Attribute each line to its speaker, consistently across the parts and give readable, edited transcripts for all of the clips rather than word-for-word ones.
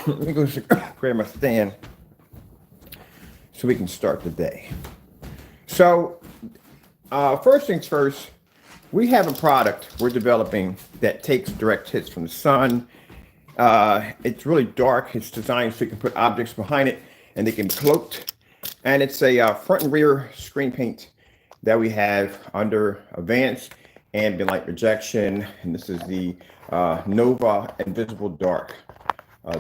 Speaker 1: Let me go grab my stand so we can start the day. So, first things first, we have a product we're developing that takes direct hits from the sun. It's really dark. It's designed so you can put objects behind it and they can be cloaked. And it's a front and rear screen paint that we have under advanced ambient light rejection. And this is the Nova Invisible Dark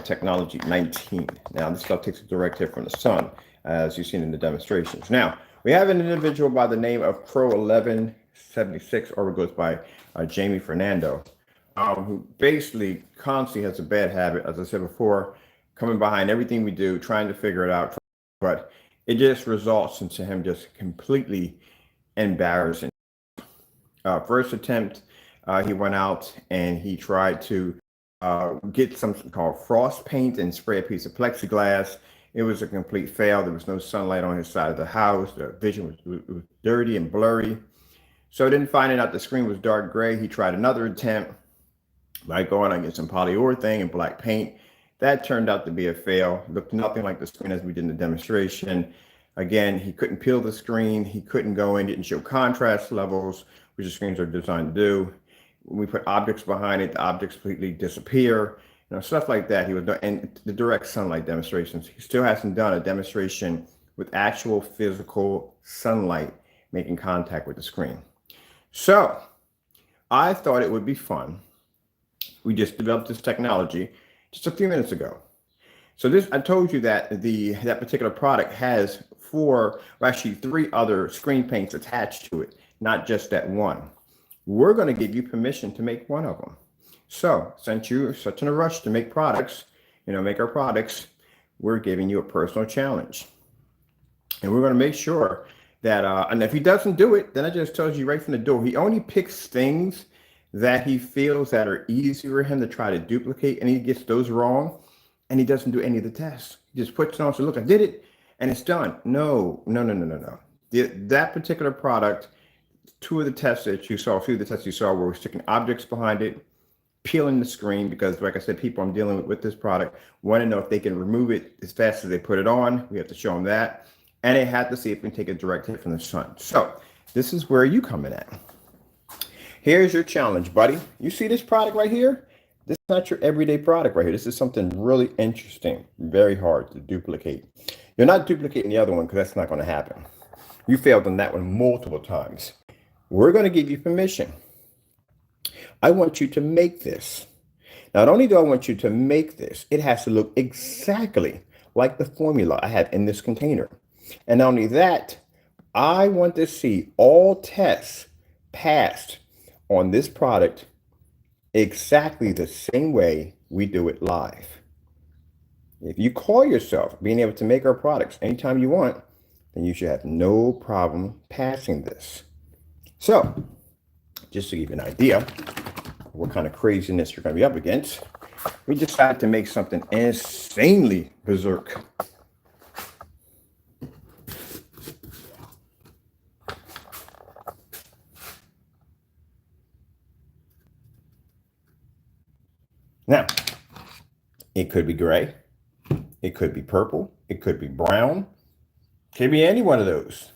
Speaker 1: technology 19. Now, this stuff takes a direct hit from the sun, as you've seen in the demonstrations. Now, we have an individual by the name of CROWS1176, or it goes by Jamie Fernando, who basically constantly has a bad habit, as I said before, coming behind everything we do, trying to figure it out, but it just results into him just completely embarrassing. First attempt, he went out and he tried to get something called frost paint and spray a piece of plexiglass. It was a complete fail. There was no sunlight on his side of the house. The vision was dirty and blurry. So then finding out the screen was dark gray, he tried another attempt by going and get some polyurethane and black paint. That turned out to be a fail. Looked nothing like the screen as we did in the demonstration. Again, he couldn't peel the screen. He couldn't go in, didn't show contrast levels, which the screens are designed to do. When we put objects behind it, the objects completely disappear. Stuff like that. He was doing, and the direct sunlight demonstrations. He still hasn't done a demonstration with actual physical sunlight making contact with the screen. So I thought it would be fun. We just developed this technology just a few minutes ago. So this, I told you that that particular product has three other screen paints attached to it, not just that one. We're going to give you permission to make one of them. So since you're such in a rush to make products, make our products, we're giving you a personal challenge. And we're going to make sure that, and if he doesn't do it, then I just tells you right from the door, he only picks things that he feels that are easy for him to try to duplicate, and he gets those wrong, and he doesn't do any of the tests. He just puts it on, so look, I did it, and it's done. No. That particular product, two of the tests you saw were sticking objects behind it, peeling the screen, because like I said, people I'm dealing with this product want to know if they can remove it as fast as they put it on. We have to show them that. And they have to see if we can take a direct hit from the sun. So this is where you come in at. Here's your challenge, buddy. You see this product right here? This is not your everyday product right here. This is something really interesting, very hard to duplicate. You're not duplicating the other one because that's not going to happen. You failed on that one multiple times. We're going to give you permission. I want you to make this. Not only do I want you to make this, it has to look exactly like the formula I have in this container. And not only that, I want to see all tests passed on this product exactly the same way we do it live. If you call yourself being able to make our products anytime you want, then you should have no problem passing this. So, just to give you an idea of what kind of craziness you're going to be up against, we decided to make something insanely berserk. Now, it could be gray, it could be purple, it could be brown, it could be any one of those,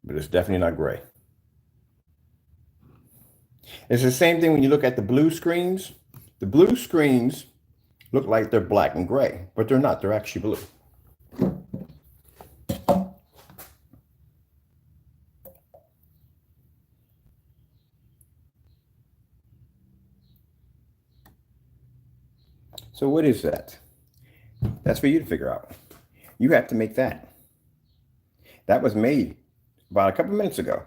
Speaker 1: but it's definitely not gray. It's the same thing when you look at the blue screens. The blue screens look like they're black and gray, but they're not. They're actually blue. So what is that? That's for you to figure out. You have to make that. That was made about a couple minutes ago.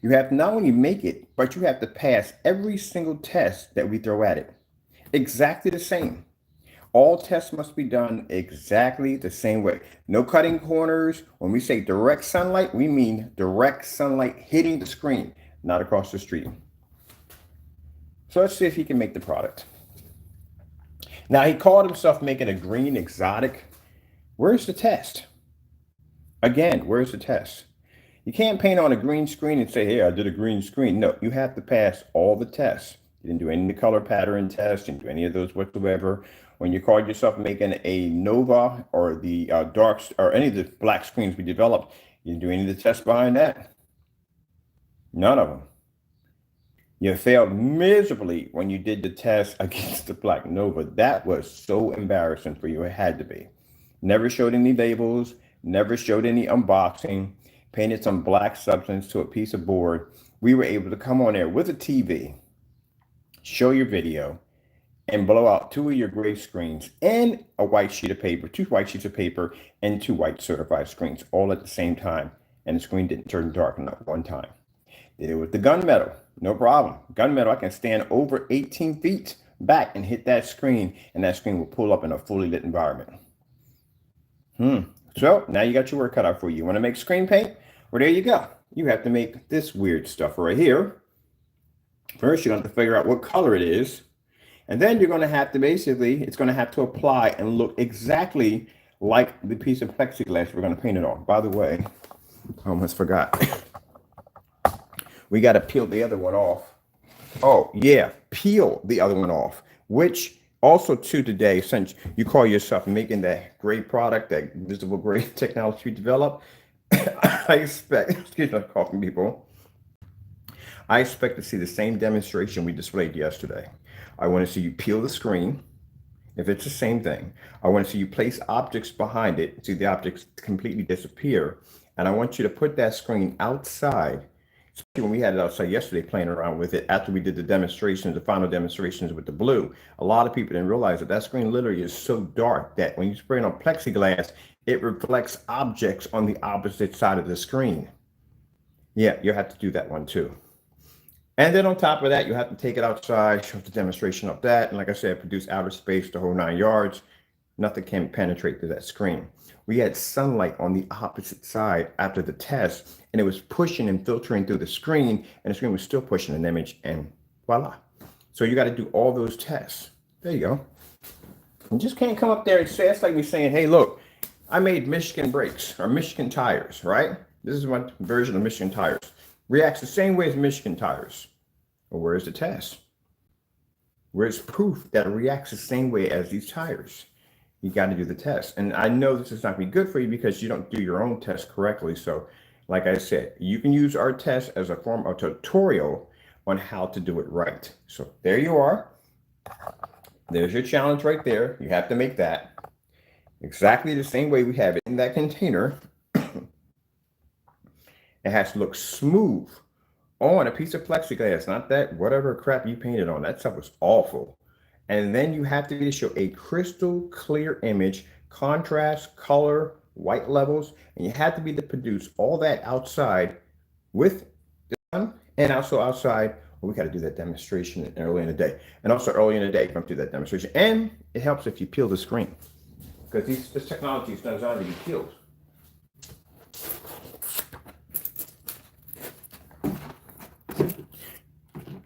Speaker 1: You have to not only make it, but you have to pass every single test that we throw at it. Exactly the same. All tests must be done exactly the same way. No cutting corners. When we say direct sunlight, we mean direct sunlight hitting the screen, not across the street. So let's see if he can make the product. Now, he called himself making a green exotic. Where's the test? Again, where's the test? You can't paint on a green screen and say, hey, I did a green screen. No, you have to pass all the tests. You didn't do any of the color pattern tests. You didn't do any of those whatsoever. When you called yourself making a Nova or the darks or any of the black screens we developed, you didn't do any of the tests behind that. None of them. You failed miserably when you did the test against the Black Nova. That was so embarrassing for you. It had to be. Never showed any labels, never showed any unboxing, painted some black substance to a piece of board. We were able to come on there with a TV, show your video, and blow out 2 of your gray screens and a white sheet of paper, 2 white sheets of paper, and 2 white certified screens all at the same time. And the screen didn't turn dark enough one time. Did it with the gunmetal, no problem. Gunmetal, I can stand over 18 feet back and hit that screen, and that screen will pull up in a fully lit environment. So now you got your work cut out for you. You want to make screen paint? Well, there you go. You have to make this weird stuff right here. First, you're going to have to figure out what color it is. And then you're going to have to basically, it's going to have to apply and look exactly like the piece of plexiglass we're going to paint it on. By the way, I almost forgot. We got to peel the other one off. Oh, yeah, peel the other one off, which also too today, since you call yourself making that great product, that visible gray technology we developed, I expect, excuse me, coughing people, I expect to see the same demonstration we displayed yesterday. I want to see you peel the screen. If it's the same thing, I want to see you place objects behind it, see the objects completely disappear. And I want you to put that screen outside. When we had it outside yesterday playing around with it after we did the demonstrations, the final demonstrations with the blue, a lot of people didn't realize that that screen literally is so dark that when you spray it on plexiglass, it reflects objects on the opposite side of the screen. Yeah, you'll have to do that one too. And then on top of that, you have to take it outside, show the demonstration of that. And like I said, produce outer space the whole 9 yards. Nothing can penetrate through that screen. We had sunlight on the opposite side after the test, and it was pushing and filtering through the screen, and the screen was still pushing an image, and voila. So you got to do all those tests. There you go. You just can't come up there and say, it's like me saying, hey, look, I made Michigan brakes or Michigan tires, right? This is my version of Michigan tires. Reacts the same way as Michigan tires. Well, where's the test? Where's proof that it reacts the same way as these tires? You got to do the test. And I know this is not going to be good for you because you don't do your own test correctly. So like I said, you can use our test as a form of tutorial on how to do it right. So there you are. There's your challenge right there. You have to make that exactly the same way we have it in that container. It has to look smooth on a piece of plexiglass, not that whatever crap you painted on. That stuff was awful. And then you have to show a crystal clear image, contrast, color, white levels, and you have to be to produce all that outside with the sun, and also outside. Well, we got to do that demonstration early in the day, and also early in the day come do that demonstration. And it helps if you peel the screen because this technology is designed to be peeled.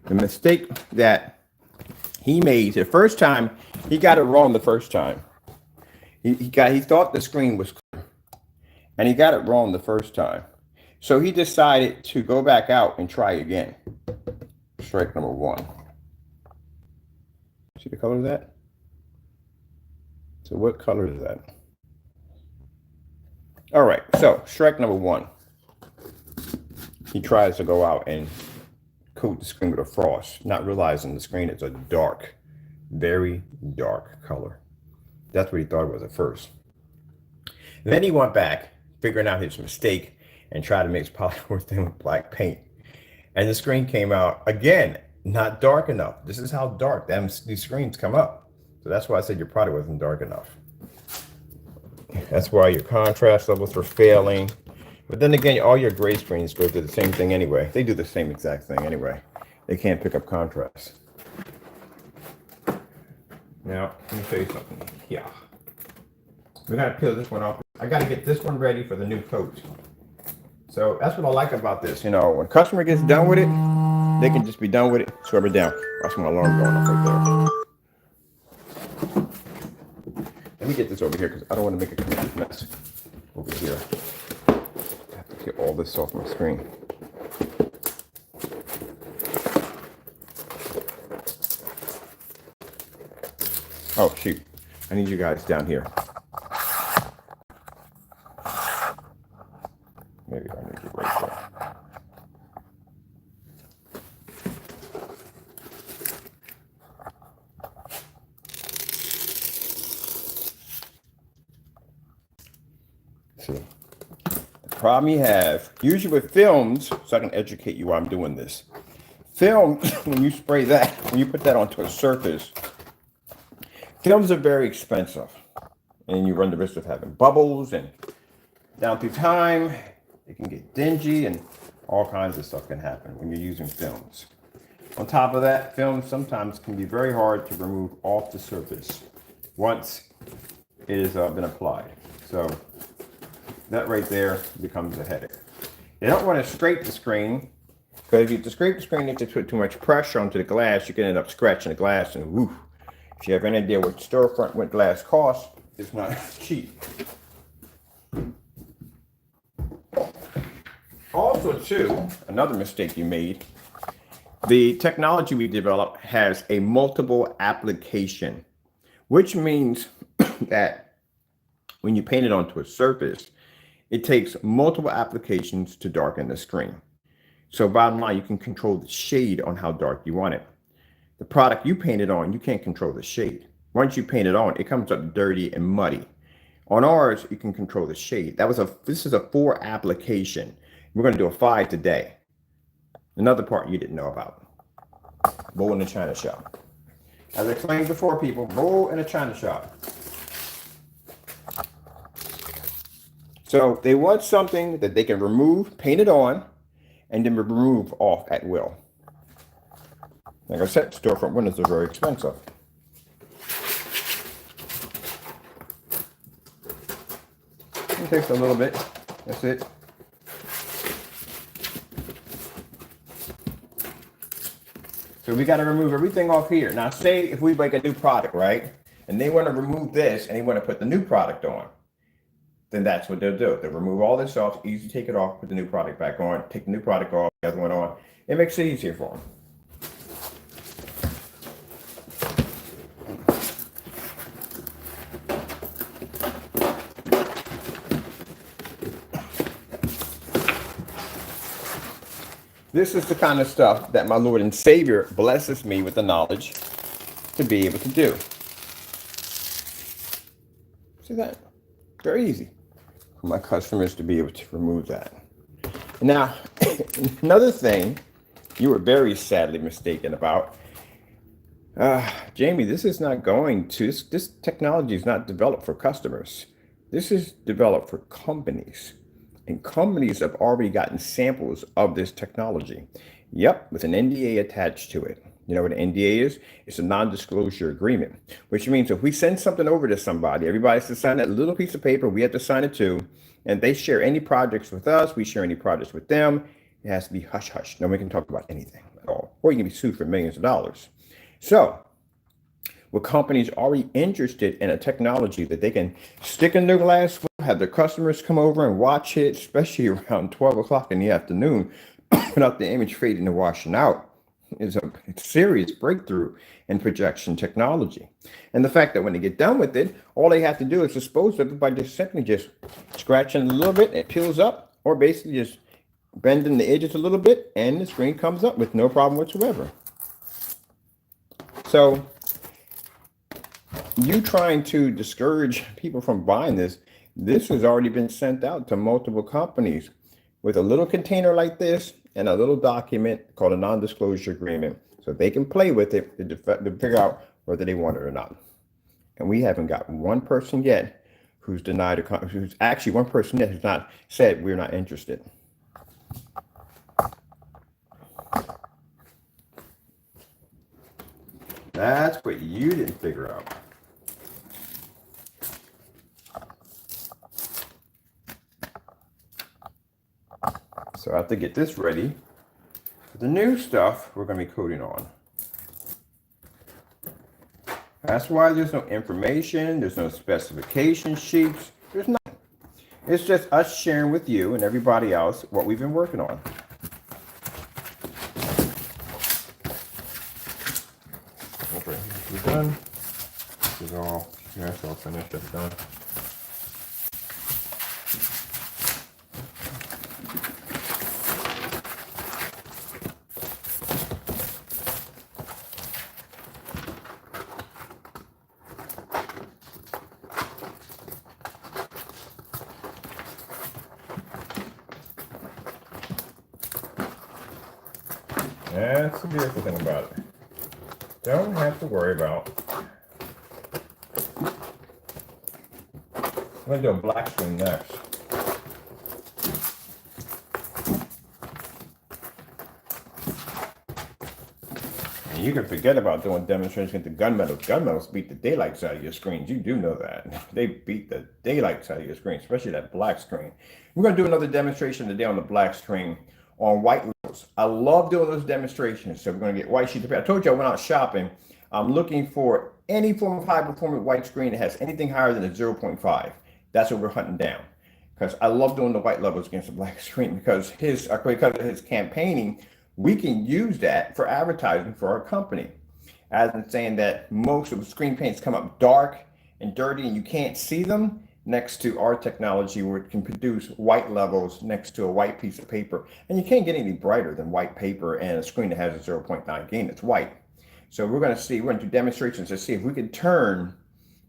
Speaker 1: The mistake that he made the first time, he got it wrong the first time. He thought the screen was clear, and he got it wrong the first time. So he decided to go back out and try again. Strike number 1. See the color of that? So what color is that? All right, so strike number 1. He tries to go out and coat the screen with a frost, not realizing the screen is a dark, very dark color. That's what he thought it was at first. Then he went back, figuring out his mistake, and tried to mix polyurethane with black paint. And the screen came out, again, not dark enough. This is how dark these screens come up. So that's why I said your product wasn't dark enough. That's why your contrast levels were failing. But then again, all your gray screens go through the same thing anyway. They do the same exact thing anyway. They can't pick up contrast. Now, let me show you something. Yeah. We gotta peel this one off. I gotta get this one ready for the new coat. So that's what I like about this. You know, when a customer gets done with it, they can just be done with it, scrub it down. Watch my alarm going off right there. Let me get this over here because I don't want to make a complete mess over here. I have to get all this off my screen. Oh, shoot. I need you guys down here. Maybe I need you right there. See, the problem you have, usually with films, so I can educate you while I'm doing this. Film, when you spray that, when you put that onto a surface, films are very expensive. And you run the risk of having bubbles, and down through time, it can get dingy, and all kinds of stuff can happen when you're using films. On top of that, films sometimes can be very hard to remove off the surface once it has been applied. So that right there becomes a headache. You don't want to scrape the screen, because if you scrape the screen, if you put too much pressure onto the glass, you can end up scratching the glass, and woof. If you have any idea what storefront with glass costs, it's not cheap. Also, too, another mistake you made, the technology we developed has a multiple application, which means that when you paint it onto a surface, it takes multiple applications to darken the screen. So bottom line, you can control the shade on how dark you want it. The product you painted on, you can't control the shade. Once you paint it on, it comes up dirty and muddy. On ours, you can control the shade. This is a 4 application. We're going to do a 5 today. Another part you didn't know about. Bowl in the China shop. As I explained before, people, bowl in a China shop. So they want something that they can remove, paint it on, and then remove off at will. Like I said, storefront windows are very expensive. It takes a little bit. That's it. So we got to remove everything off here. Now, say if we make a new product, right? And they want to remove this and they want to put the new product on, then that's what they'll do. They'll remove all this off, easy to take it off, put the new product back on, take the new product off, the other one on. It makes it easier for them. This is the kind of stuff that my Lord and Savior blesses me with the knowledge to be able to do. See that? Very easy for my customers to be able to remove that. Now, another thing you were very sadly mistaken about, Jamie, this is not going to, this technology is not developed for customers. This is developed for companies. And companies have already gotten samples of this technology. Yep, with an NDA attached to it. You know what an NDA is? It's a non-disclosure agreement, which means if we send something over to somebody, everybody has to sign that little piece of paper. We have to sign it too. And they share any projects with us. We share any projects with them. It has to be hush-hush. Nobody can talk about anything at all. Or you can be sued for millions of dollars. So, with companies already interested in a technology that they can stick in their glass, have their customers come over and watch it, especially around 12 o'clock in the afternoon, without the image fading and washing out, is a serious breakthrough in projection technology. And the fact that when they get done with it, all they have to do is dispose of it by just simply just scratching a little bit, it peels up, or basically just bending the edges a little bit, and the screen comes up with no problem whatsoever. So, you trying to discourage people from buying this has already been sent out to multiple companies with a little container like this and a little document called a non-disclosure agreement, so they can play with it to figure out whether they want it or not. And we haven't got one person yet who's denied, who's actually one person yet who's not said we're not interested. That's what you didn't figure out. So I have to get this ready for the new stuff we're going to be coating on. That's why there's no information, there's no specification sheets, there's nothing. It's just us sharing with you and everybody else what we've been working on. Okay, we're done. is all, that's all finished, that's done. That's the beautiful thing about it. Don't have to worry about. I'm going to do a black screen next. And you can forget about doing demonstrations into gunmetals. Gunmetals beat the daylights out of your screens. You do know that. They beat the daylights out of your screen, especially that black screen. We're going to do another demonstration today on the black screen on white levels. I love doing those demonstrations. So we're going to get white sheets of paper. I told you I went out shopping. I'm looking for any form of high performance white screen that has anything higher than a 0.5. That's what we're hunting down. Because I love doing the white levels against the black screen because because of his campaigning, we can use that for advertising for our company. As in saying that most of the screen paints come up dark and dirty and you can't see them, next to our technology where it can produce white levels next to a white piece of paper. And you can't get any brighter than white paper and a screen that has a 0.9 gain. It's white. So we're going to do demonstrations to see if we can turn,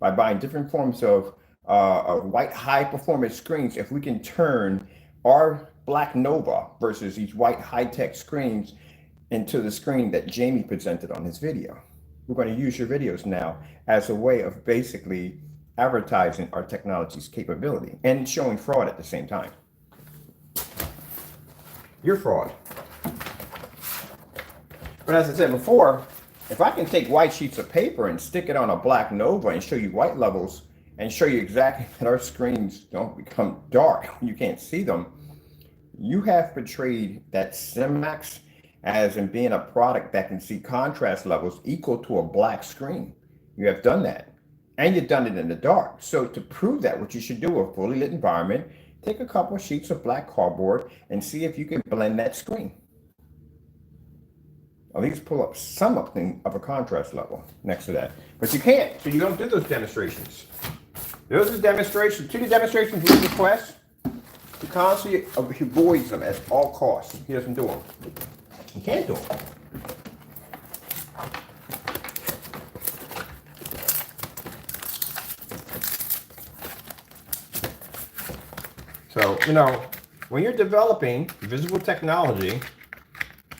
Speaker 1: by buying different forms of white high performance screens, if we can turn our black Nova versus these white high-tech screens into the screen that Jamie presented on his video. We're going to use your videos now as a way of basically advertising our technology's capability and showing fraud at the same time. You're fraud. But as I said before, if I can take white sheets of paper and stick it on a black Nova and show you white levels and show you exactly that our screens don't become dark when you can't see them, you have portrayed that Cinemax as in being a product that can see contrast levels equal to a black screen. You have done that. And you've done it in the dark. So to prove that, what you should do, a fully lit environment, take a couple of sheets of black cardboard and see if you can blend that screen. At least pull up something of a contrast level next to that. But you can't, so you don't do those demonstrations. Those are demonstrations, 2 demonstrations we request. He constantly avoids them at all costs. He doesn't do them. He can't do them. So, you know, when you're developing visible technology,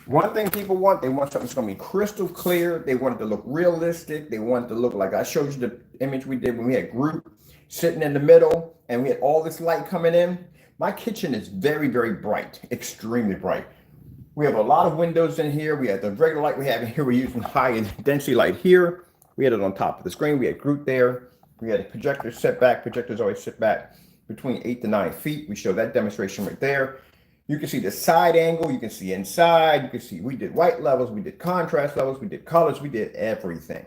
Speaker 1: one thing people want, they want something that's going to be crystal clear. They want it to look realistic. They want it to look like I showed you the image we did when we had group sitting in the middle and we had all this light coming in. My kitchen is very, very bright, extremely bright. We have a lot of windows in here. We have the regular light we have in here. We're using high density light here. We had it on top of the screen. We had group there. We had a projector set back. Projectors always sit back between 8 to 9 feet. We show that demonstration right there. You can see the side angle. You can see inside. You can see we did white levels. We did contrast levels. We did colors. We did everything.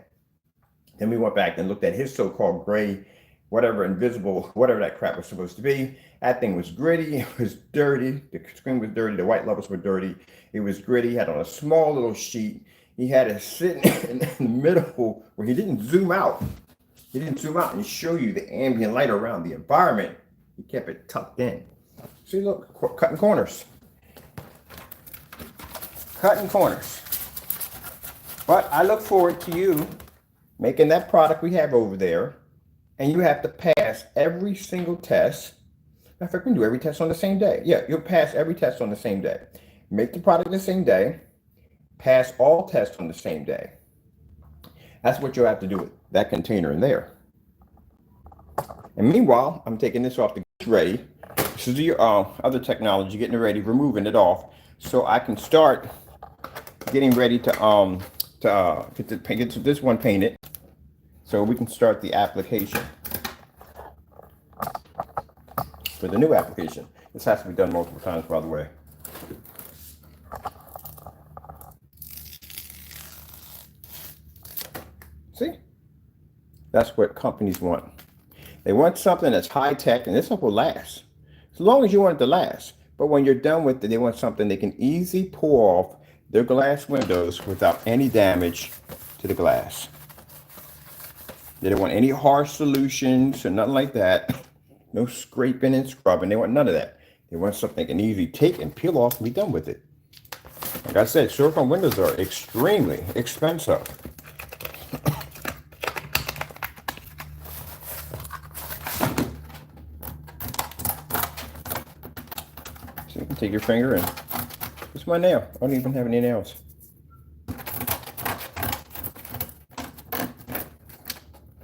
Speaker 1: Then we went back and looked at his so-called gray, whatever, invisible, whatever that crap was supposed to be. That thing was gritty. It was dirty. The screen was dirty. The white levels were dirty. It was gritty. He had on a small little sheet. He had it sitting in the middle where he didn't zoom out. He didn't zoom out and show you the ambient light around the environment. He kept it tucked in. See, look, cutting corners. Cutting corners. But I look forward to you making that product we have over there, and you have to pass every single test. In fact, we can do every test on the same day. Yeah, you'll pass every test on the same day. Make the product the same day. Pass all tests on the same day. That's what you'll have to do with that container in there. And meanwhile, I'm taking this off to get ready. This is the other technology, getting it ready, removing it off, so I can start getting ready to get this one painted, so we can start the application for the new application. This has to be done multiple times, by the way. See? That's what companies want. They want something that's high tech, and this stuff will last. As long as you want it to last. But when you're done with it, they want something they can easily pull off their glass windows without any damage to the glass. They don't want any harsh solutions or nothing like that. No scraping and scrubbing. They want none of that. They want something they can easily take and peel off and be done with it. Like I said, silicone windows are extremely expensive. So you can take your finger and it's my nail. I don't even have any nails.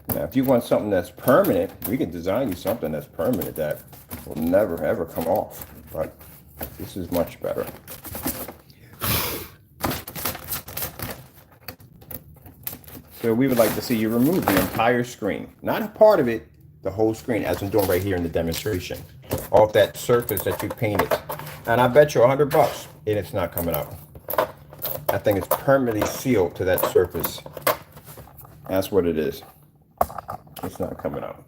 Speaker 1: Now, if you want something that's permanent, we can design you something that's permanent that will never ever come off. But this is much better. So we would like to see you remove the entire screen, not a part of it, the whole screen, as I'm doing right here in the demonstration, off that surface that you painted. And I bet you $100 and it's not coming out. That thing is permanently sealed to that surface. That's what it is. It's not coming out.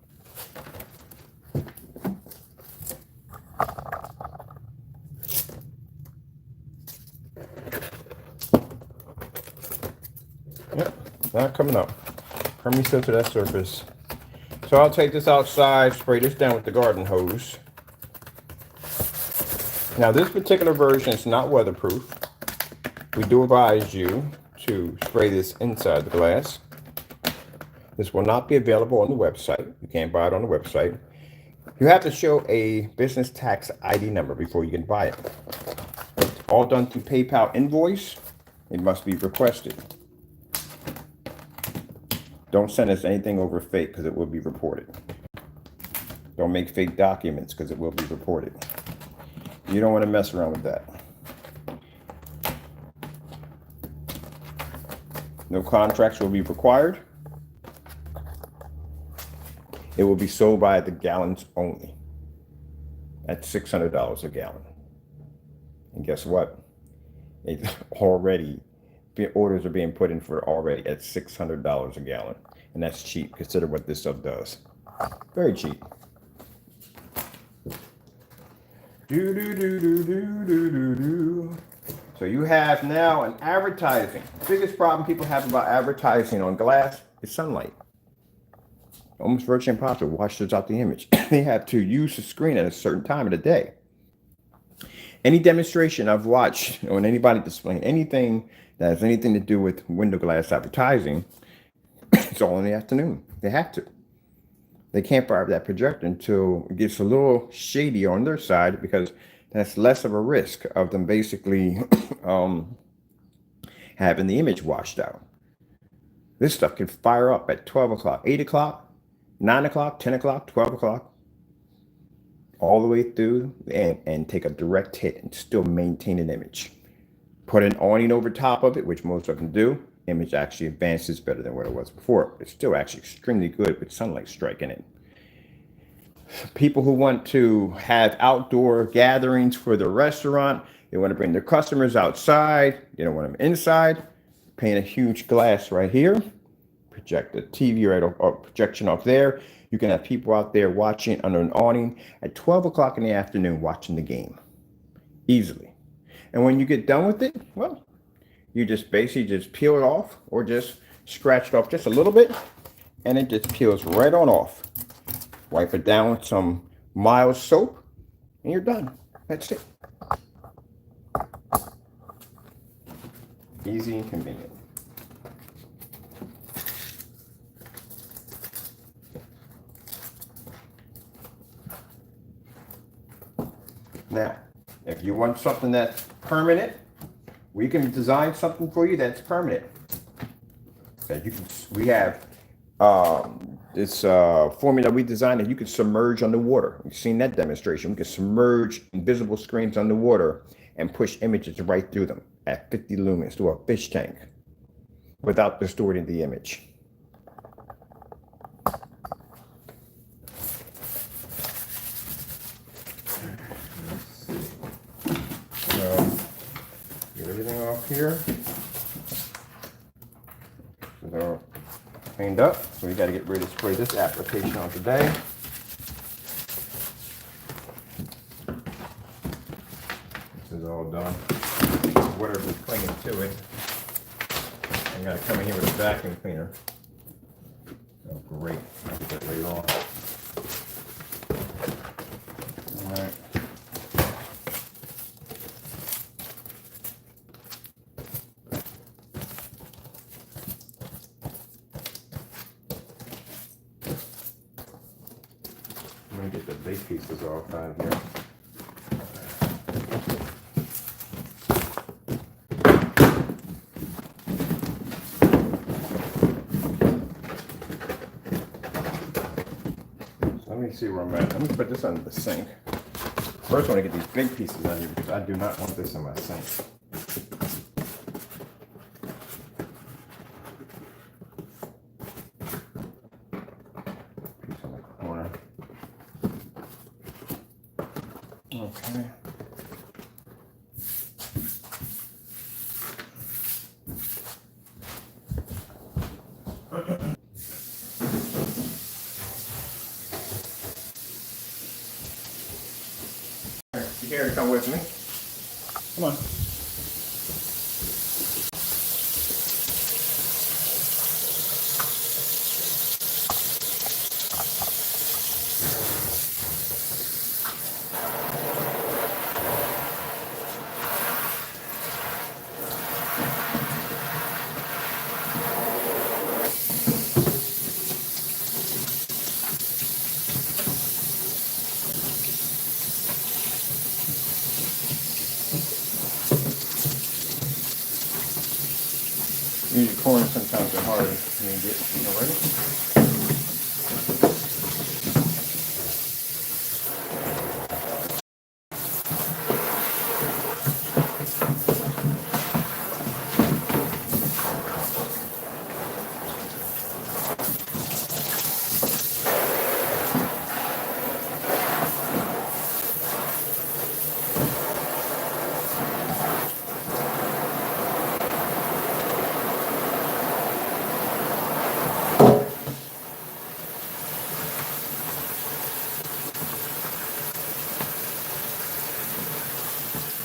Speaker 1: Yep, not coming out. Permanently sealed to that surface. So I'll take this outside, spray this down with the garden hose. Now this particular version is not weatherproof. We do advise you to spray this inside the glass. This will not be available on the website. You can't buy it on the website. You have to show a business tax ID number before you can buy it. It's all done through PayPal invoice. It must be requested. Don't send us anything over fake because it will be reported. Don't make fake documents because it will be reported. You don't want to mess around with that. No contracts will be required. It will be sold by the gallons only at $600 a gallon. And guess what? It's already, orders are being put in for already at $600 a gallon. And that's cheap. Consider what this stuff does. Very cheap. So you have now an advertising. The biggest problem people have about advertising on glass is sunlight. Almost virtually impossible to wash this out the image. They have to use the screen at a certain time of the day. Any demonstration I've watched on anybody displaying anything that has anything to do with window glass advertising, it's all in the afternoon. They have to. They can't fire that projector until it gets a little shady on their side because that's less of a risk of them basically having the image washed out. This stuff can fire up at 12 o'clock, 8 o'clock, 9 o'clock, 10 o'clock, 12 o'clock, all the way through and take a direct hit and still maintain an image. Put an awning over top of it, which most of them do. Image actually advances better than what it was before. It's still actually extremely good with sunlight striking it. People who want to have outdoor gatherings for the restaurant, they want to bring their customers outside, they don't want them inside, paint a huge glass right here. Project the TV right off, or projection off there. You can have people out there watching under an awning at 12 o'clock in the afternoon watching the game easily. And when you get done with it, well, you just basically just peel it off or just scratch it off just a little bit and it just peels right on off. Wipe it down with some mild soap and you're done. That's it. Easy and convenient. Now, if you want something that's permanent, we can design something for you that's permanent. That you can. We have this formula we designed that you can submerge underwater. You've seen that demonstration. We can submerge invisible screens underwater and push images right through them at 50 lumens through a fish tank without distorting the image. Get everything off here. So they're all cleaned up. So we got to get ready to spray this application on today. This is all done. Whatever's clinging to it. I got to come in here with a vacuum cleaner. Oh, great. I'll get that later on. All right. I'm going to get the big pieces off out of here. Let me see where I'm at. Let me put this under the sink. First, I want to get these big pieces out of here because I do not want this in my sink. Piece on the corner. Okay. You care to come with me? Come on. Usually corners sometimes are harder to get. You know, ready?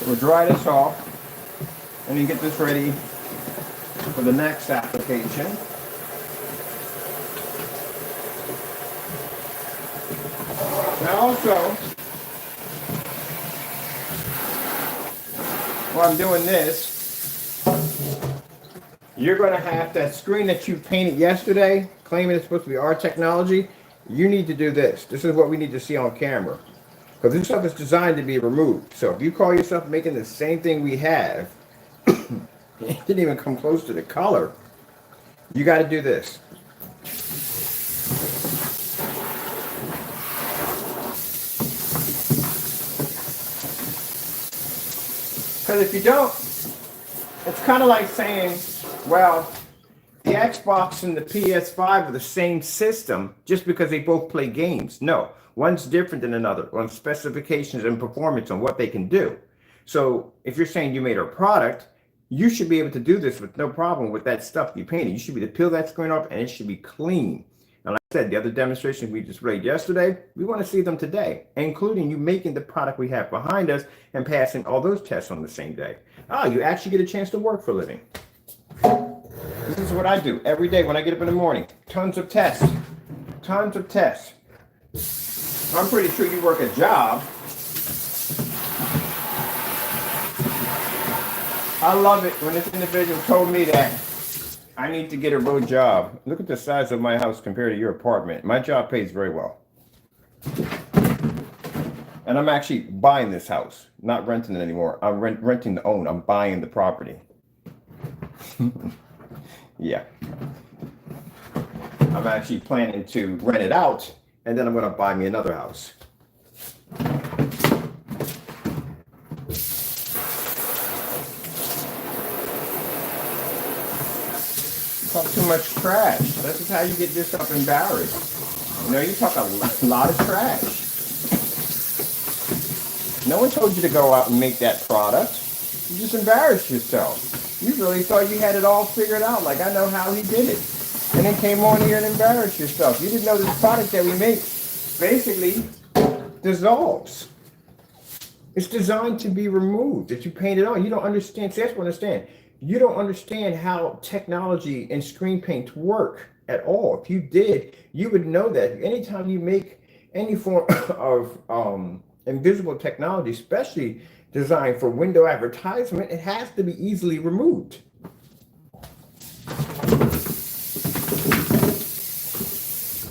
Speaker 1: We'll dry this off and you get this ready for the next application. Now also, while I'm doing this, you're going to have that screen that you painted yesterday, claiming it's supposed to be our technology. You need to do this. This is what we need to see on camera. Because this stuff is designed to be removed. So if you call yourself making the same thing we have, it didn't even come close to the color, you got to do this. Because if you don't, it's kind of like saying, well, the Xbox and the PS5 are the same system just because they both play games. No. One's different than another on specifications and performance on what they can do. So if you're saying you made a product, you should be able to do this with no problem with that stuff you painted. You should be able to peel that screen off and it should be clean. And like I said, the other demonstrations we displayed yesterday, we want to see them today, including you making the product we have behind us and passing all those tests on the same day. Oh, you actually get a chance to work for a living. This is what I do every day when I get up in the morning. Tons of tests. Tons of tests. I'm pretty sure you work a job. I love it when this individual told me that I need to get a real job. Look at the size of my house compared to your apartment. My job pays very well. And I'm actually buying this house, not renting it anymore. I'm renting to own. I'm buying the property. Yeah. I'm actually planning to rent it out. And then I'm going to buy me another house. Talk too much trash. This is how you get this up embarrassed. You know, you talk a lot of trash. No one told you to go out and make that product. You just embarrassed yourself. You really thought you had it all figured out, like I know how he did it. And then came on here and embarrassed yourself. You didn't know this product that we make basically dissolves. It's designed to be removed, that you paint it on. You don't understand. See, that's what I understand. You don't understand how technology and screen paint work at all. If you did, you would know that anytime you make any form of invisible technology, especially designed for window advertisement, it has to be easily removed.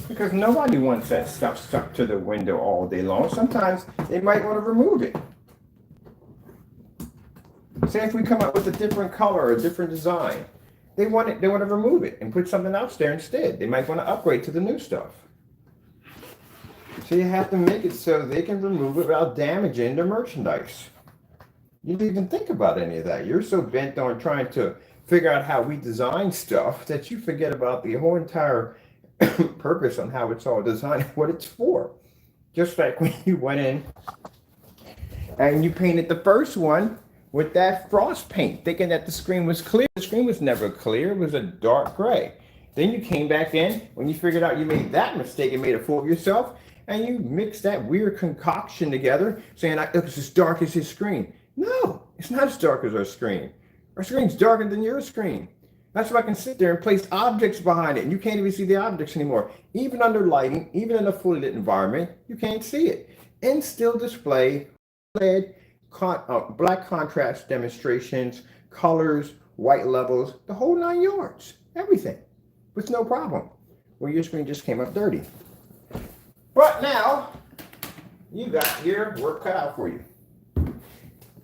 Speaker 1: Because nobody wants that stuff stuck to the window all day long. Sometimes they might want to remove it. Say if we come up with a different color or a different design, they want to remove it and put something else there instead. They might want to upgrade to the new stuff. So you have to make it so they can remove it without damaging their merchandise. You didn't even think about any of that. You're so bent on trying to figure out how we design stuff that you forget about the whole entire purpose on how it's all designed and what it's for. Just like when you went in and you painted the first one with that frost paint, thinking that the screen was clear. The screen was never clear. It was a dark gray. Then you came back in when you figured out you made that mistake and made a fool of yourself, and you mixed that weird concoction together, saying it's as dark as his screen. No, it's not as dark as our screen. Our screen's darker than your screen. That's why I can sit there and place objects behind it, and you can't even see the objects anymore. Even under lighting, even in a fully lit environment, you can't see it. And still display LED, black contrast demonstrations, colors, white levels, the whole 9 yards, everything, with no problem. Well, your screen just came up dirty. But now, you got your work cut out for you.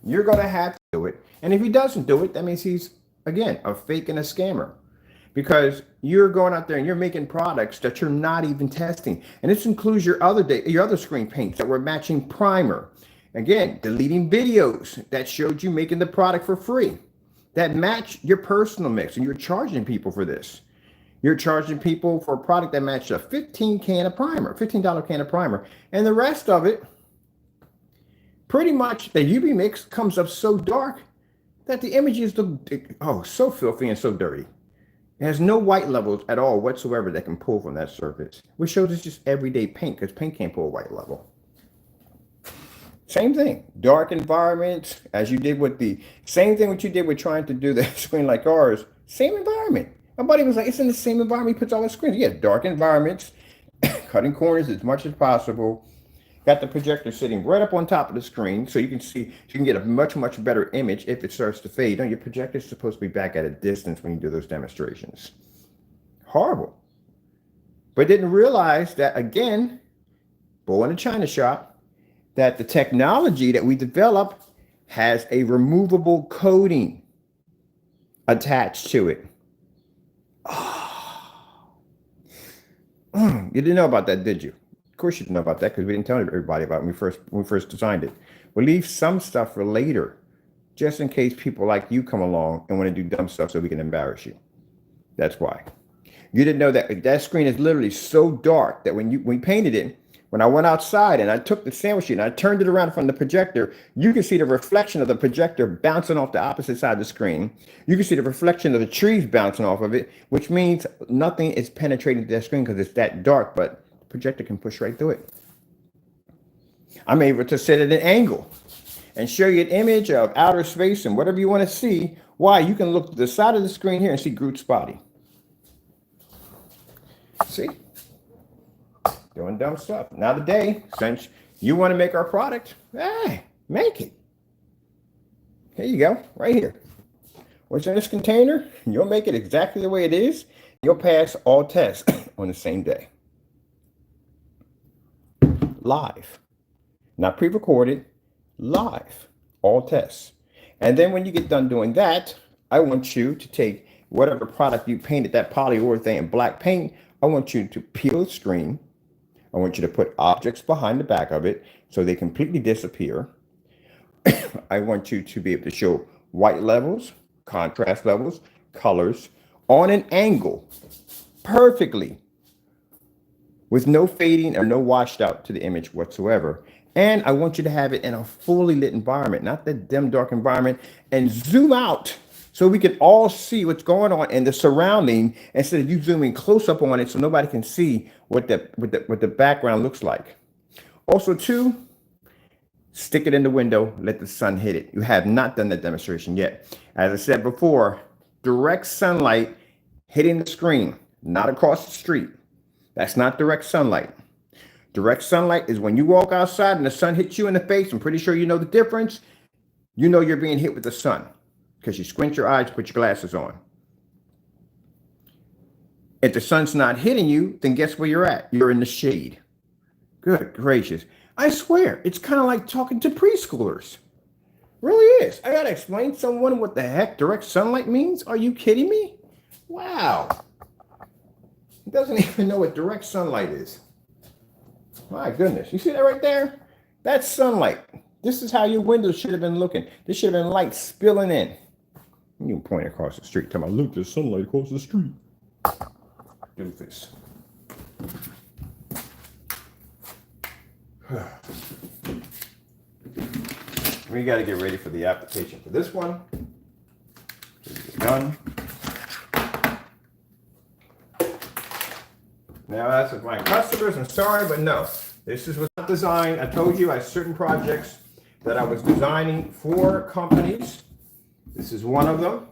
Speaker 1: You're going to have to do it. And if he doesn't do it, that means he's, again, a fake and a scammer, because you're going out there and you're making products that you're not even testing. And this includes your other screen paints that were matching primer. Again, deleting videos that showed you making the product for free that match your personal mix, and you're charging people for this. You're charging people for a product that matched a $15 can of primer, and the rest of it, pretty much the UV mix comes up so dark that the images look, so filthy and so dirty. It has no white levels at all whatsoever that can pull from that surface, which shows it's just everyday paint, because paint can't pull a white level. Same thing, dark environments, as you did with the same thing what you did with trying to do the screen like ours. Same environment. My buddy was like, it's in the same environment. He puts all his screens. Yeah, dark environments, cutting corners as much as possible. Got the projector sitting right up on top of the screen, so you can see, you can get a much, much better image if it starts to fade. Your projector is supposed to be back at a distance when you do those demonstrations. Horrible. But didn't realize that, again, bull in a china shop, that the technology that we develop has a removable coating attached to it. You didn't know about that, did you? Of course you didn't know about that, because we didn't tell everybody about it when we first designed it. We'll leave some stuff for later, just in case people like you come along and want to do dumb stuff so we can embarrass you. That's why. You didn't know that that screen is literally so dark that when we painted it, when I went outside and I took the sandwich sheet and I turned it around from the projector, you can see the reflection of the projector bouncing off the opposite side of the screen. You can see the reflection of the trees bouncing off of it, which means nothing is penetrating that screen because it's that dark, but the projector can push right through it. I'm able to set it at an angle and show you an image of outer space and whatever you want to see. Why? You can look to the side of the screen here and see Groot's body. See? Doing dumb stuff. Now today, since you want to make our product, hey, make it. Here you go, right here. What's in this container? You'll make it exactly the way it is. You'll pass all tests on the same day. Live. Not pre-recorded, live. All tests. And then when you get done doing that, I want you to take whatever product you painted, that polyurethane black paint, I want you to peel the screen. I want you to put objects behind the back of it so they completely disappear. I want you to be able to show white levels, contrast levels, colors on an angle perfectly with no fading or no washed out to the image whatsoever. And I want you to have it in a fully lit environment, not the dim, dark environment, and zoom out so we can all see what's going on in the surrounding instead of you zooming close up on it so nobody can see what the background looks like. Also, too, stick it in the window, let the sun hit it. You have not done that demonstration yet. As I said before, direct sunlight hitting the screen, not across the street. That's not direct sunlight. Direct sunlight is when you walk outside and the sun hits you in the face. I'm pretty sure you know the difference. You know you're being hit with the sun because you squint your eyes, put your glasses on. If the sun's not hitting you, then guess where you're at? You're in the shade. Good gracious. I swear, it's kind of like talking to preschoolers. Really is. I got to explain to someone what the heck direct sunlight means? Are you kidding me? Wow. He doesn't even know what direct sunlight is. My goodness. You see that right there? That's sunlight. This is how your windows should have been looking. This should have been light spilling in. You can point across the street. Tell me, look, there's sunlight across the street. Doofus. We got to get ready for the application for this one. Done. Now, as with my customers, I'm sorry, but no. This is what's designed. I told you I had certain projects that I was designing for companies. This is one of them.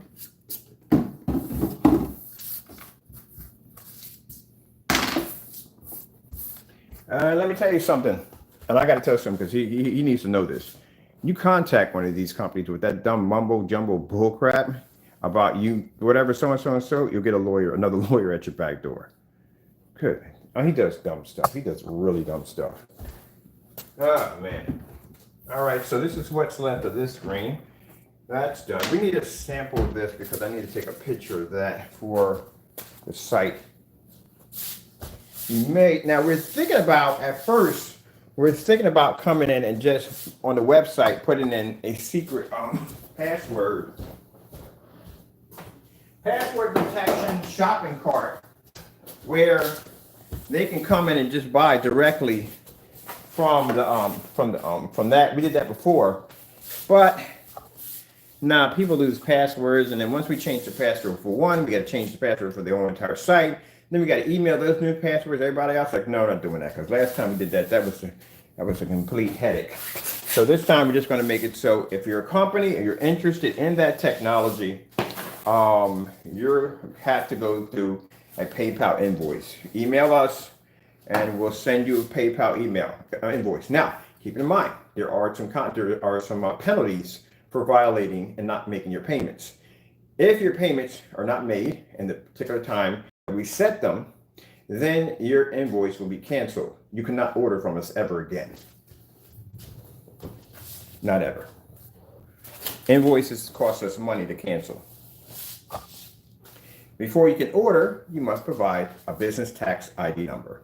Speaker 1: Let me tell you something, and I got to tell him because he needs to know this. You contact one of these companies with that dumb mumbo jumbo bull crap about you, whatever, so and so and so, you'll get a lawyer, another lawyer at your back door. Good. Oh, he does dumb stuff. He does really dumb stuff. Oh, man. All right, so this is what's left of this screen. That's done. We need a sample of this because I need to take a picture of that for the site. Now, we're thinking about, at first, we're thinking about coming in and just on the website putting in a secret password. Password protection shopping cart where they can come in and just buy directly from that. We did that before, but now people lose passwords, and then once we change the password for one, we got to change the password for the whole entire site. Then we got to email those new passwords. Everybody else like, no, we're not doing that because last time we did that, that was a complete headache. So this time we're just going to make it so if you're a company and you're interested in that technology, you have to go through a PayPal invoice. Email us, and we'll send you a PayPal invoice. Now, keep in mind there are some penalties for violating and not making your payments. If your payments are not made in the particular time we set them, then your invoice will be canceled. You cannot order from us ever again. Not ever. Invoices cost us money to cancel. Before you can order, you must provide a business tax ID number.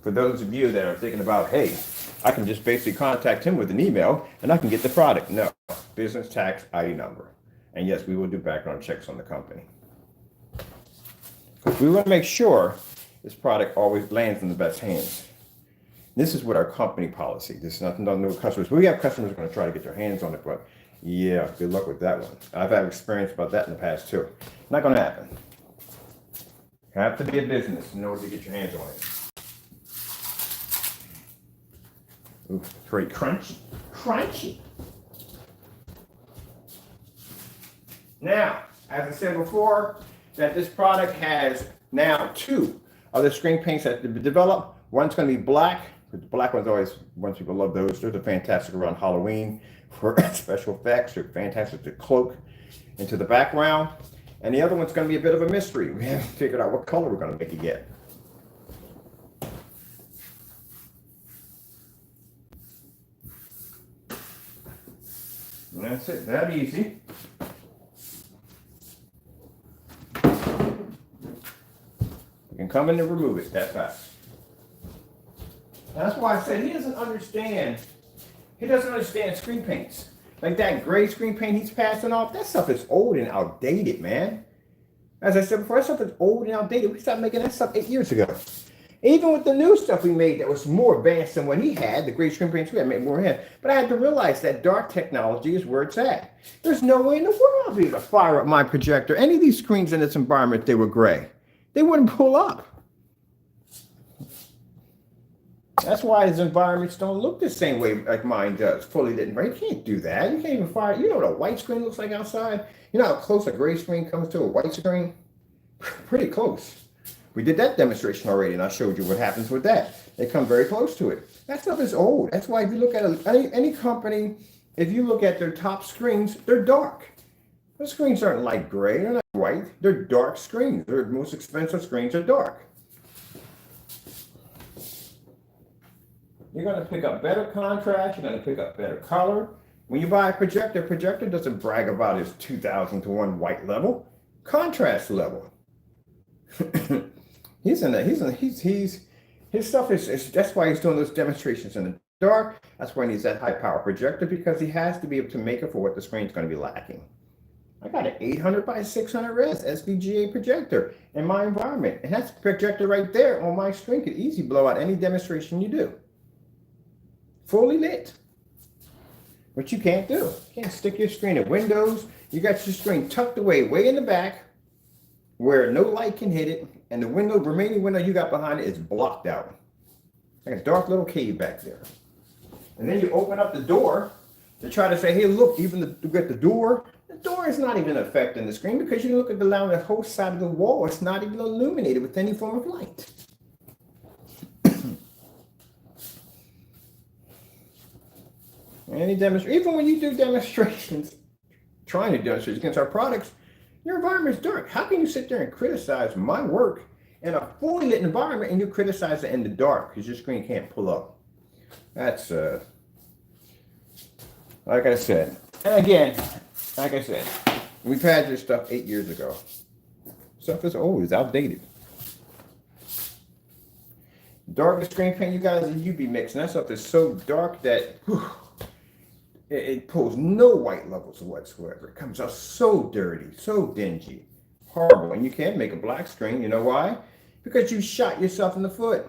Speaker 1: For those of you that are thinking about, hey, I can just basically contact him with an email and I can get the product. No, business tax ID number. And yes, we will do background checks on the company. Because we want to make sure this product always lands in the best hands. This is what our company policy. This is nothing to do with customers. We have customers who are going to try to get their hands on it, but yeah, good luck with that one. I've had experience about that in the past too. Not going to happen. You have to be a business in order to get your hands on it. Ooh, it's very crunchy. Crunchy. Now, as I said before, that this product has now two other screen paints that have been developed. One's going to be black. The black ones always, once people love those. Those are fantastic around Halloween for special effects. They're fantastic to cloak into the background. And the other one's going to be a bit of a mystery. We haven't figured out what color we're going to make it yet. And that's it. That easy. You can come in and remove it that fast. That's why I said he doesn't understand screen paints. Like that gray screen paint he's passing off, that stuff is old and outdated, man. As I said before, that stuff is old and outdated. We stopped making that stuff 8 years ago. Even with the new stuff we made that was more advanced than what he had, the gray screen paints we had made more ahead. But I had to realize that dark technology is where it's at. There's no way in the world I'd be able to fire up my projector. Any of these screens in this environment, they were gray. They wouldn't pull up. That's why his environments don't look the same way like mine does, fully lit. Right? You can't do that. You can't even fire. You know what a white screen looks like outside? You know how close a gray screen comes to a white screen? Pretty close. We did that demonstration already, and I showed you what happens with that. They come very close to it. That stuff is old. That's why if you look at any company, if you look at their top screens, they're dark. The screens aren't light gray. They're not white. They're dark screens. Their most expensive screens are dark. You're going to pick up better contrast. You're going to pick up better color. When you buy a projector doesn't brag about his 2000 to 1 white level, contrast level. His stuff is that's why he's doing those demonstrations in the dark. That's why he needs that high power projector, because he has to be able to make it for what the screen's going to be lacking. I got an 800 by 600 res SVGA projector in my environment, and that's a projector right there on my screen could easily blow out any demonstration you do. Fully lit. But you can't do. You can't stick your screen in Windows. You got your screen tucked away way in the back where no light can hit it, and the remaining window you got behind it is blocked out. Like a dark little cave back there. And then you open up the door to try to say, hey, look, even you got the door is not even affecting the screen, because you look at the whole side of the wall, it's not even illuminated with any form of light. Even when you do demonstrations, trying to demonstrate against our products, your environment is dark. How can you sit there and criticize my work in a fully lit environment and you criticize it in the dark because your screen can't pull up? That's like I said. And again, like I said, we've had this stuff 8 years ago. Stuff is old, it's outdated. Darkest screen paint you guys is UV mix, and that stuff is so dark that it pulls no white levels whatsoever. It comes out so dirty, so dingy, horrible. And you can't make a black screen. You know why? Because you shot yourself in the foot.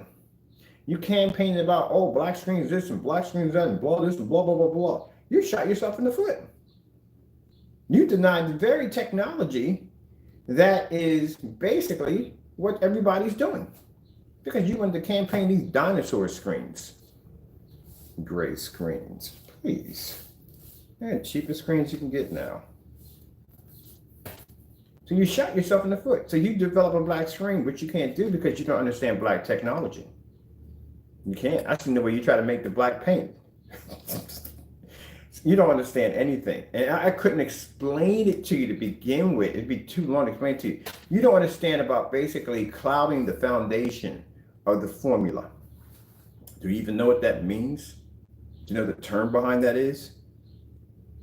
Speaker 1: You campaigned about, oh, black screen is this and black screen is that and blah this and blah, blah, blah, blah. You shot yourself in the foot. You denied the very technology that is basically what everybody's doing. Because you wanted to campaign these dinosaur screens. Gray screens, please. They're the cheapest screens you can get now. So you shot yourself in the foot. So you develop a black screen, which you can't do because you don't understand black technology. You can't. I seen the way you try to make the black paint. You don't understand anything. And I couldn't explain it to you to begin with. It'd be too long to explain to you. You don't understand about basically clouding the foundation of the formula. Do you even know what that means? Do you know the term behind that is?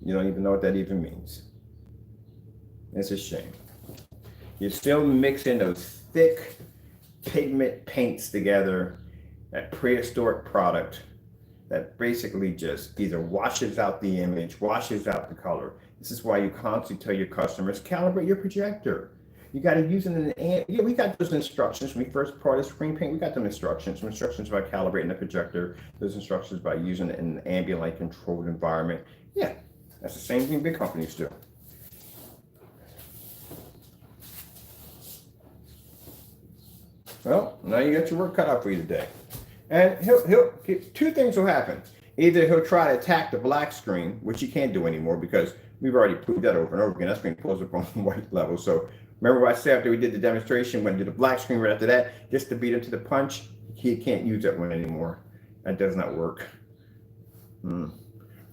Speaker 1: You don't even know what that even means. It's a shame. You're still mixing those thick pigment paints together, that prehistoric product that basically just either washes out the image, washes out the color. This is why you constantly tell your customers, calibrate your projector. You got to use it in an, yeah, we got those instructions when we first part of screen paint. We got them instructions about calibrating the projector. Those instructions about using it in an ambient light controlled environment. Yeah, that's the same thing big companies do. Well, now you got your work cut out for you today. And two things will happen. Either he'll try to attack the black screen, which he can't do anymore because we've already proved that over and over again. That screen pulls up on white level. So remember what I said after we did the demonstration, when we did the black screen right after that, just to beat him to the punch, he can't use that one anymore. That does not work.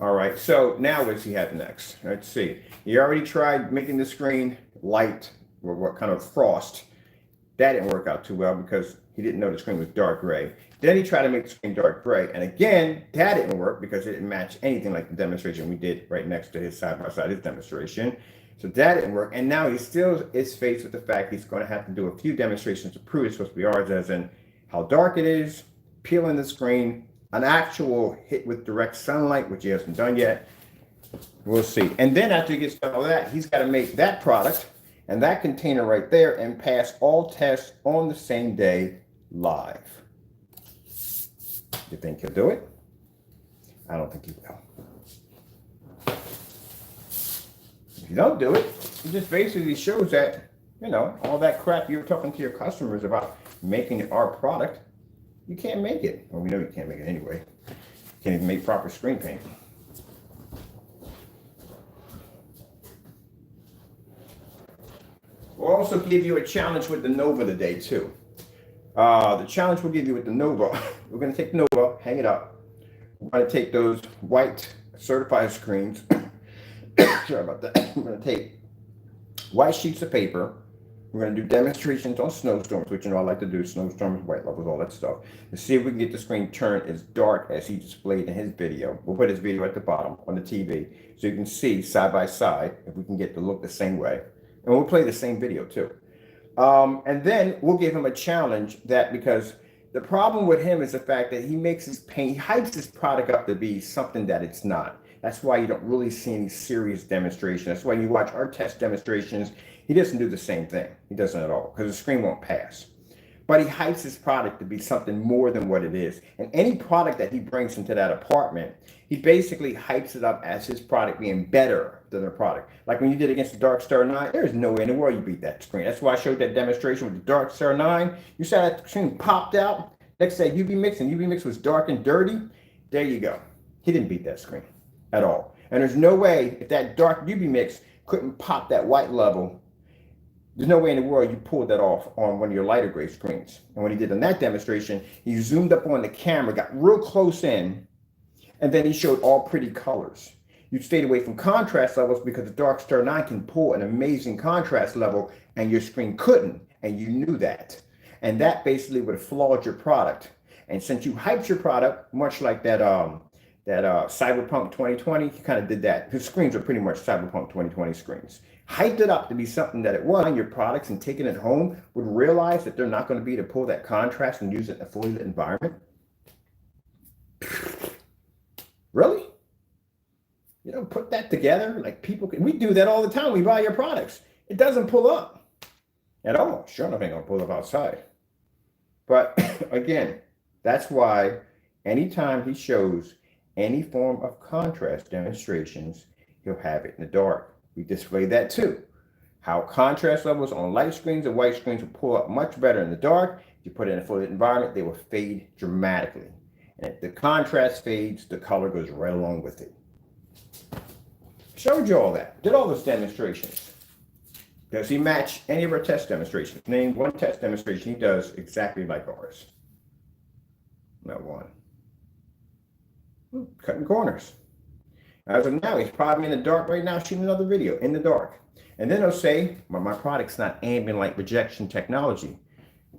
Speaker 1: All right, so now what does he have next? Let's see. He already tried making the screen light or what kind of frost. That didn't work out too well because he didn't know the screen was dark gray. Then he tried to make the screen dark gray. And again, that didn't work because it didn't match anything like the demonstration we did right next to his side-by-side, his demonstration. So that didn't work. And now he still is faced with the fact he's going to have to do a few demonstrations to prove it's supposed to be ours, as in how dark it is, peeling the screen, an actual hit with direct sunlight, which he hasn't done yet. We'll see. And then after he gets done all that, he's got to make that product and that container right there and pass all tests on the same day live. You think he'll do it? I don't think he will. If you don't do it, it just basically shows that, you know, all that crap you're talking to your customers about making our product, you can't make it. Well, we know you can't make it anyway. You can't even make proper screen paint. We'll also give you a challenge with the Nova today too. The challenge we'll give you with the Nova, we're going to take Nova, hang it up. We're going to take those white certified screens. Sorry about that. We're going to take white sheets of paper. We're going to do demonstrations on snowstorms, which you know I like to do, snowstorms, white levels, all that stuff, to see if we can get the screen turned as dark as he displayed in his video. We'll put his video at the bottom on the TV so you can see side by side if we can get to look the same way. And we'll play the same video too. And then we'll give him a challenge that, because the problem with him is the fact that he makes his paint, he hypes his product up to be something that it's not. That's why you don't really see any serious demonstration. That's why you watch our test demonstrations, he doesn't do the same thing. He doesn't at all, because the screen won't pass. But he hypes his product to be something more than what it is. And any product that he brings into that apartment, he basically hypes it up as his product being better than their product. Like when you did against the Dark Star 9, there's no way in the world you beat that screen. That's why I showed that demonstration with the Dark Star 9. You saw that screen popped out. Next day, UV Mix, and UV Mix was dark and dirty. There you go. He didn't beat that screen at all. And there's no way, if that dark UV Mix couldn't pop that white level, there's no way in the world you pulled that off on one of your lighter gray screens. And when he did on that demonstration, he zoomed up on the camera, got real close in, and then he showed all pretty colors. You stayed away from contrast levels because the Dark Star 9 can pull an amazing contrast level and your screen couldn't, and you knew that. And that basically would have flawed your product. And since you hyped your product, much like that Cyberpunk 2020, you kind of did that. His screens are pretty much Cyberpunk 2020 screens. Hyped it up to be something that it was. Your products and taking it home would realize that they're not going to be to pull that contrast and use it in a fully lit environment. Really? You know, put that together. Like we do that all the time. We buy your products. It doesn't pull up at all. Sure enough, ain't gonna pull up outside. But again, that's why anytime he shows any form of contrast demonstrations, he'll have it in the dark. We display that too. How contrast levels on light screens and white screens will pull up much better in the dark. If you put it in a fully lit environment, they will fade dramatically. And if the contrast fades, the color goes right along with it. Showed you all that. Did all those demonstrations. Does he match any of our test demonstrations? Name one test demonstration he does exactly like ours. Not one. Cutting corners. As of now, he's probably in the dark right now shooting another video in the dark. And then he'll say, well, my product's not ambient light rejection technology.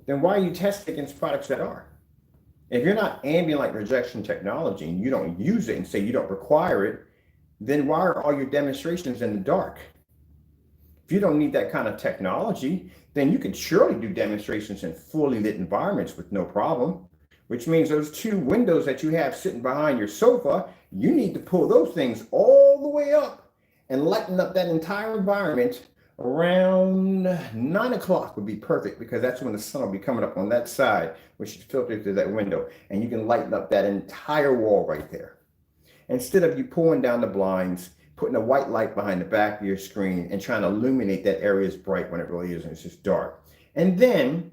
Speaker 1: Then why are you testing against products that are? If you're not ambient light rejection technology and you don't use it and say you don't require it, then why are all your demonstrations in the dark? If you don't need that kind of technology, then you can surely do demonstrations in fully lit environments with no problem, which means those two windows that you have sitting behind your sofa, you need to pull those things all the way up and lighten up that entire environment around 9 o'clock would be perfect, because that's when the sun will be coming up on that side, which is filtered through that window, and you can lighten up that entire wall right there. Instead of you pulling down the blinds, putting a white light behind the back of your screen and trying to illuminate that area is bright when it really isn't, it's just dark. And then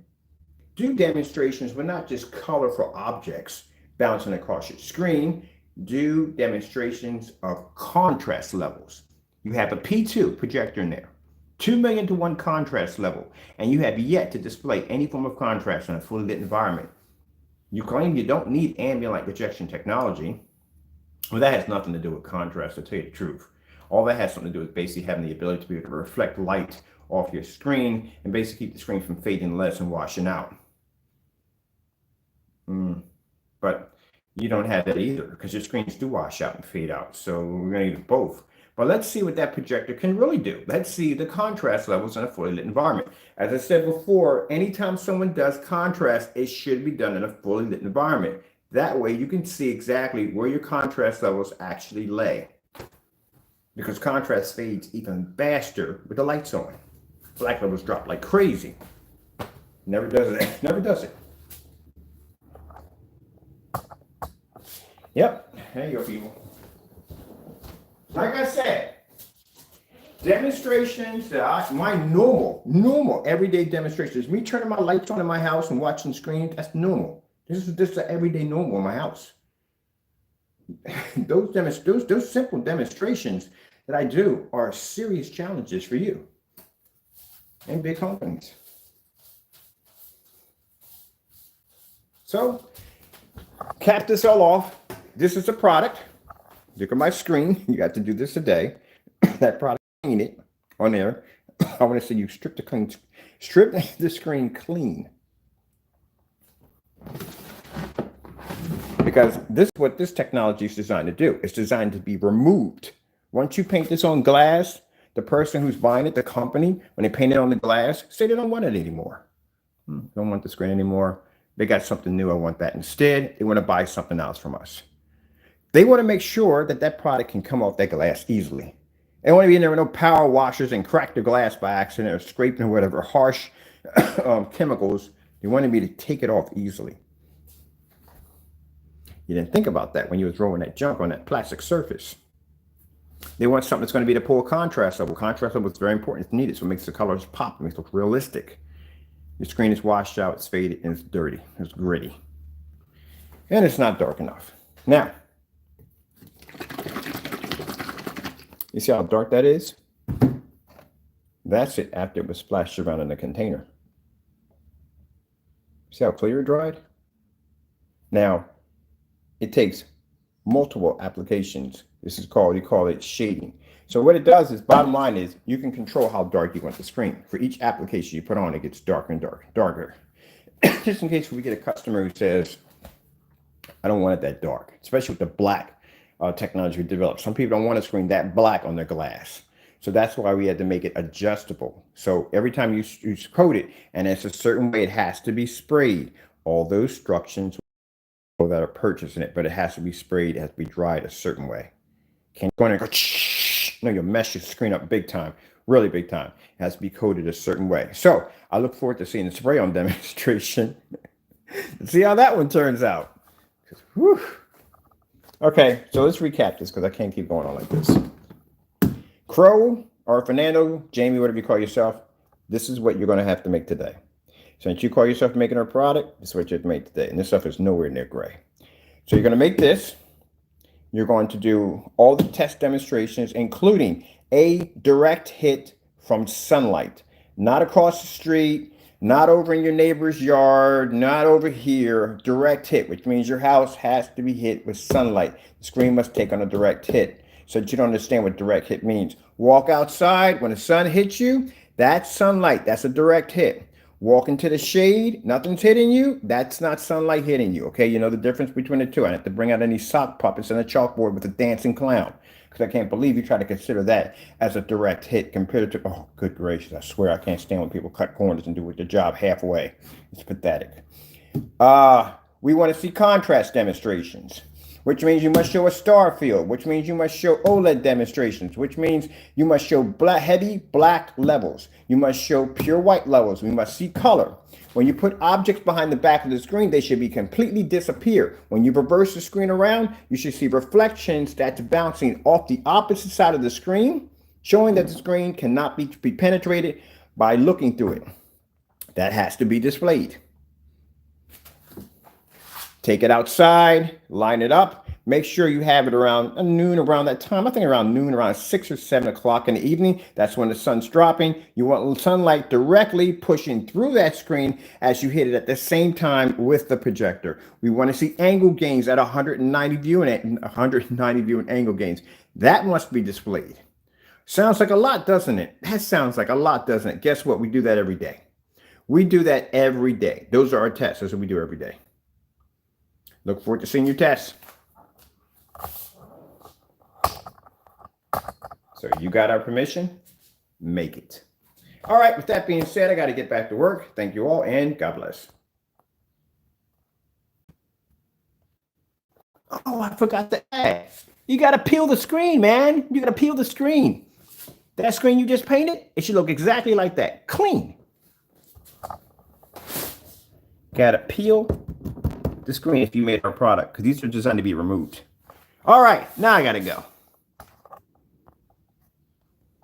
Speaker 1: do demonstrations with not just colorful objects bouncing across your screen, do demonstrations of contrast levels. You have a P2 projector in there, 2 million to 1 contrast level, and you have yet to display any form of contrast in a fully lit environment. You claim you don't need ambient light rejection technology. Well, that has nothing to do with contrast, to tell you the truth. All that has something to do with basically having the ability to be able to reflect light off your screen and basically keep the screen from fading less and washing out. But you don't have that either, because your screens do wash out and fade out. So we're going to need both. But let's see what that projector can really do. Let's see the contrast levels in a fully lit environment. As I said before, anytime someone does contrast, it should be done in a fully lit environment. That way you can see exactly where your contrast levels actually lay. Because contrast fades even faster with the lights on. Black levels drop like crazy. Never does it. Never does it. Yep, there you go, people. Like I said, demonstrations that my normal, everyday demonstrations, me turning my lights on in my house and watching the screen, that's normal. This is an everyday normal in my house. Those simple demonstrations that I do are serious challenges for you and big companies. So, cap this all off. This is a product. Look at my screen. You got to do this today. That product, clean it on there. I want to say you strip the screen clean. Because this is what this technology is designed to do. It's designed to be removed. Once you paint this on glass, the person who's buying it, the company, when they paint it on the glass, say they don't want it anymore. Don't want the screen anymore. They got something new. I want that instead. They want to buy something else from us. They want to make sure that that product can come off that glass easily. They don't want to be in there with no power washers and crack the glass by accident or scraping or whatever harsh chemicals. They want to be to take it off easily. You didn't think about that when you were throwing that junk on that plastic surface. They want something that's going to be the poor contrast level. Contrast level is very important. It's needed, so it makes the colors pop. It makes it look realistic. Your screen is washed out, it's faded, and it's dirty. It's gritty. And it's not dark enough. Now, you see how dark that is? That's it after it was splashed around in the container. See how clear it dried? Now, it takes multiple applications. This is called, you call it shading. So what it does is, bottom line is, you can control how dark you want the screen. For each application you put on, it gets darker and darker. Just in case we get a customer who says, I don't want it that dark, especially with the black technology we developed. Some people don't want a screen that black on their glass. So that's why we had to make it adjustable. So every time you coat it, and it's a certain way it has to be sprayed, all those instructions that are purchasing it, but it has to be sprayed, it has to be dried a certain way. Can't go in and go, no, you'll mess your screen up big time, really big time. It has to be coated a certain way. So I look forward to seeing the spray on demonstration. See how that one turns out. Whew. Okay, so let's recap this because I can't keep going on like this. Crow or Fernando, Jamie, whatever you call yourself, this is what you're going to have to make today. Since you call yourself making a product, this is what you have to make today. And this stuff is nowhere near gray. So you're going to make this. You're going to do all the test demonstrations, including a direct hit from sunlight. Not across the street, not over in your neighbor's yard, not over here. Direct hit, which means your house has to be hit with sunlight. The screen must take on a direct hit. So that you don't understand what direct hit means. Walk outside, when the sun hits you, that's sunlight. That's a direct hit. Walk into the shade, nothing's hitting you, that's not sunlight hitting you, okay? You know the difference between the two. I have to bring out any sock puppets and a chalkboard with a dancing clown because I can't believe you try to consider that as a direct hit compared to, oh, good gracious, I swear I can't stand when people cut corners and do their job halfway. It's pathetic. We want to see contrast demonstrations, which means you must show a star field, which means you must show OLED demonstrations, which means you must show heavy black levels. You must show pure white levels. We must see color. When you put objects behind the back of the screen, they should be completely disappear. When you reverse the screen around, you should see reflections that's bouncing off the opposite side of the screen, showing that the screen cannot be penetrated by looking through it. That has to be displayed. Take it outside, line it up. Make sure you have it around noon, around that time. I think around noon, around 6 or 7 o'clock in the evening. That's when the sun's dropping. You want sunlight directly pushing through that screen as you hit it at the same time with the projector. We want to see angle gains at 190 viewing angle gains. That must be displayed. Sounds like a lot, doesn't it? That sounds like a lot, doesn't it? Guess what? We do that every day. We do that every day. Those are our tests. That's what we do every day. Look forward to seeing your tests. So you got our permission? Make it. All right, with that being said, I got to get back to work. Thank you all, and God bless. Oh, I forgot to add. You got to peel the screen, man. You got to peel the screen. That screen you just painted, it should look exactly like that. Clean. Got to peel the screen if you made our product, because these are designed to be removed. All right, now I got to go.